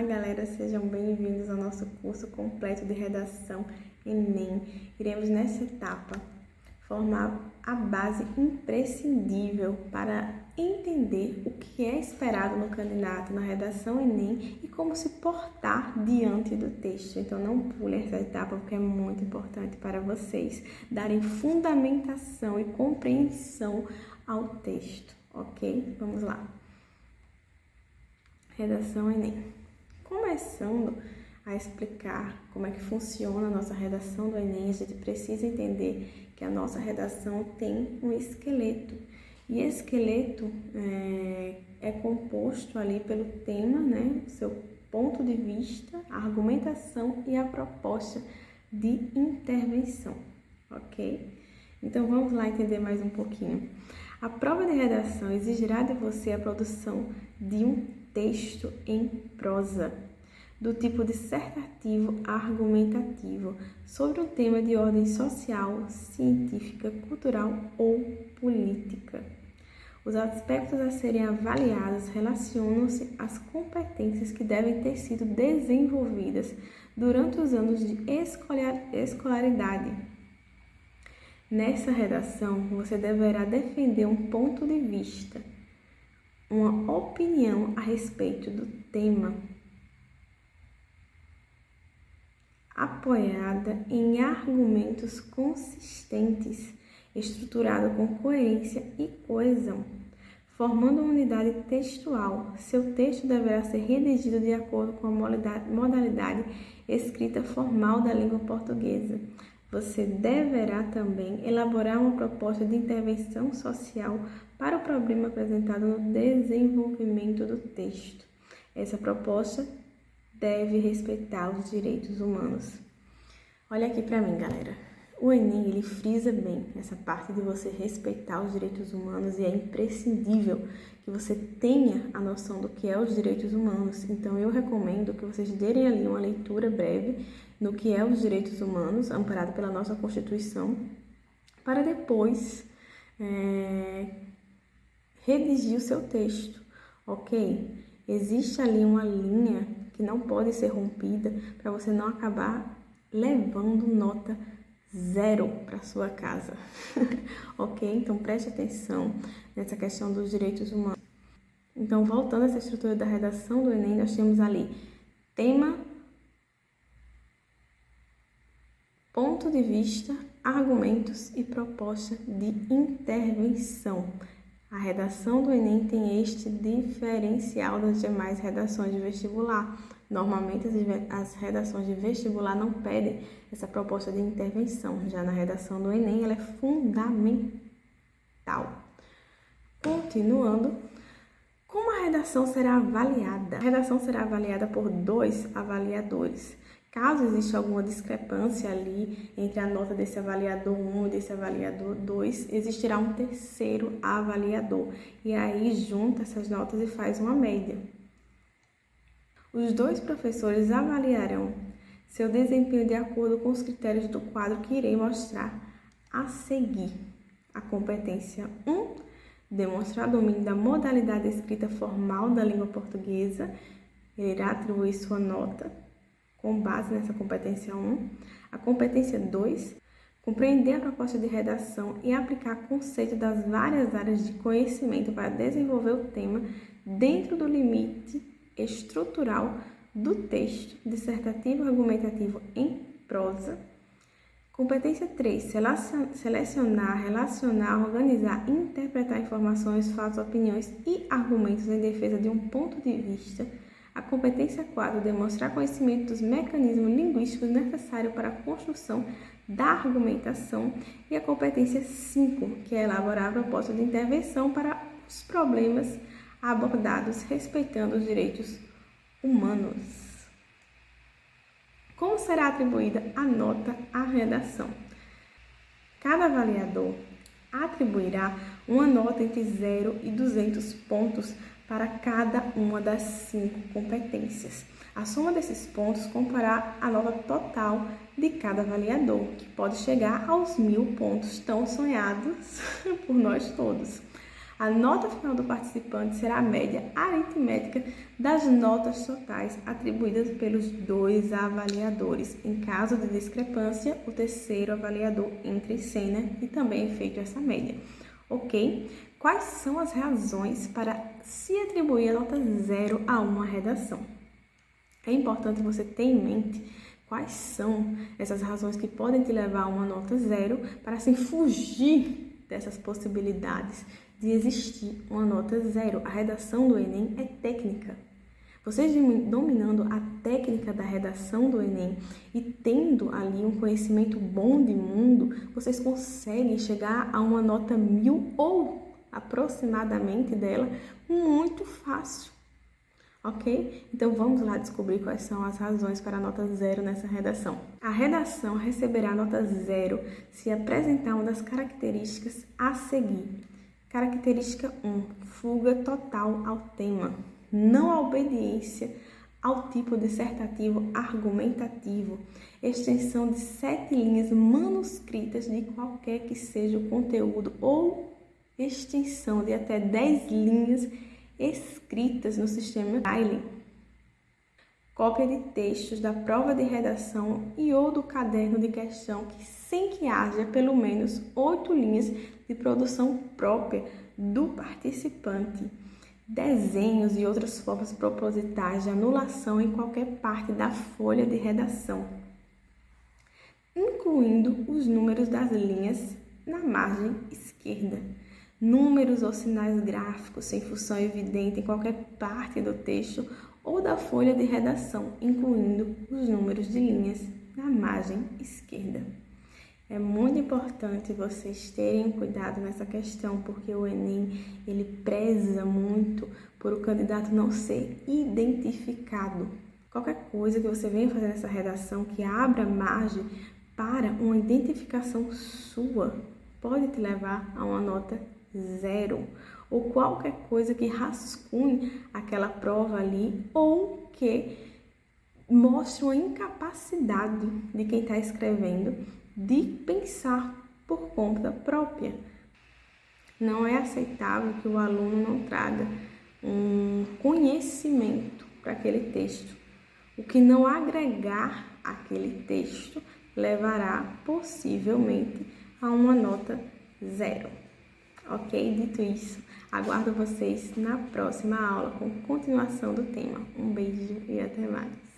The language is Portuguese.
galera, sejam bem-vindos ao nosso curso completo de redação Enem. Iremos nessa etapa formar a base imprescindível para entender o que é esperado no candidato na redação Enem e como se portar diante do texto. Então não pulem essa etapa porque é muito importante para vocês darem fundamentação e compreensão ao texto, ok? Vamos lá. Redação Enem. Começando a explicar como é que funciona a nossa redação do Enem, a gente precisa entender que a nossa redação tem um esqueleto. E esse esqueleto é composto ali pelo tema, né? Seu ponto de vista, a argumentação e a proposta de intervenção, ok? Então vamos lá entender mais um pouquinho. A prova de redação exigirá de você a produção de um texto em prosa, do tipo dissertativo argumentativo, sobre um tema de ordem social, científica, cultural ou política. Os aspectos a serem avaliados relacionam-se às competências que devem ter sido desenvolvidas durante os anos de escolaridade. Nessa redação, você deverá defender um ponto de vista, uma opinião a respeito do tema, apoiada em argumentos consistentes, estruturado com coerência e coesão, formando uma unidade textual. Seu texto deverá ser redigido de acordo com a modalidade escrita formal da língua portuguesa. Você deverá também elaborar uma proposta de intervenção social para o problema apresentado no desenvolvimento do texto. Essa proposta deve respeitar os direitos humanos. Olha aqui para mim, galera. O Enem, ele frisa bem essa parte de você respeitar os direitos humanos e é imprescindível que você tenha a noção do que é os direitos humanos. Então, eu recomendo que vocês derem ali uma leitura breve no que é os direitos humanos, amparado pela nossa Constituição, para depois redigir o seu texto, ok? Existe ali uma linha que não pode ser rompida para você não acabar levando nota 0 para sua casa, ok? Então preste atenção nessa questão dos direitos humanos. Então, voltando a essa estrutura da redação do Enem, nós temos ali tema, ponto de vista, argumentos e proposta de intervenção. A redação do Enem tem este diferencial das demais redações de vestibular. Normalmente, as redações de vestibular não pedem essa proposta de intervenção. Já na redação do Enem, ela é fundamental. Continuando, como a redação será avaliada? A redação será avaliada por 2 avaliadores. Caso exista alguma discrepância ali entre a nota desse avaliador 1 e desse avaliador 2, existirá um terceiro avaliador. E aí junta essas notas e faz uma média. Os 2 professores avaliarão seu desempenho de acordo com os critérios do quadro que irei mostrar a seguir. A competência 1, demonstrar domínio da modalidade escrita formal da língua portuguesa. Ele irá atribuir sua nota com base nessa competência 1. A competência 2, compreender a proposta de redação e aplicar conceito das várias áreas de conhecimento para desenvolver o tema dentro do limite estrutural do texto dissertativo argumentativo em prosa. Competência 3, selecionar, relacionar, organizar, interpretar informações, fatos, opiniões e argumentos em defesa de um ponto de vista. A competência 4, demonstrar conhecimento dos mecanismos linguísticos necessários para a construção da argumentação. E a competência 5, que é elaborar a proposta de intervenção para os problemas abordados, respeitando os direitos humanos. Como será atribuída a nota à redação? Cada avaliador atribuirá uma nota entre 0 e 200 pontos para cada uma das 5 competências. A soma desses pontos comparará a nota total de cada avaliador, que pode chegar aos 1000 pontos tão sonhados por nós todos. A nota final do participante será a média aritmética das notas totais atribuídas pelos 2 avaliadores. Em caso de discrepância, o terceiro avaliador entra em cena e também é feita essa média. Ok? Quais são as razões para se atribuir a nota 0 a uma redação? É importante você ter em mente quais são essas razões que podem te levar a uma nota 0 para assim fugir dessas possibilidades de existir uma nota 0. A redação do Enem é técnica. Vocês dominando a técnica da redação do Enem e tendo ali um conhecimento bom de mundo, vocês conseguem chegar a uma nota 1000 ou aproximadamente dela muito fácil. Ok? Então vamos lá descobrir quais são as razões para a nota 0 nessa redação. A redação receberá nota 0 se apresentar uma das características a seguir. Característica 1, fuga total ao tema, não a obediência ao tipo dissertativo argumentativo, extensão de 7 linhas manuscritas de qualquer que seja o conteúdo ou extensão de até 10 linhas escritas no sistema Braille, cópia de textos da prova de redação e ou do caderno de questão sem que haja pelo menos 8 linhas de produção própria do participante, desenhos e outras formas propositais de anulação em qualquer parte da folha de redação, incluindo os números das linhas na margem esquerda, números ou sinais gráficos sem função evidente em qualquer parte do texto ou da folha de redação, incluindo os números de linhas na margem esquerda. É muito importante vocês terem cuidado nessa questão, porque o Enem, ele preza muito por o candidato não ser identificado. Qualquer coisa que você venha fazer nessa redação que abra margem para uma identificação sua, pode te levar a uma nota 0. Ou qualquer coisa que rascunhe aquela prova ali, ou que mostre uma incapacidade de quem está escrevendo de pensar por conta própria. Não é aceitável que o aluno não traga um conhecimento para aquele texto. O que não agregar aquele texto levará possivelmente a uma nota 0. Ok? Dito isso, aguardo vocês na próxima aula com continuação do tema. Um beijo e até mais.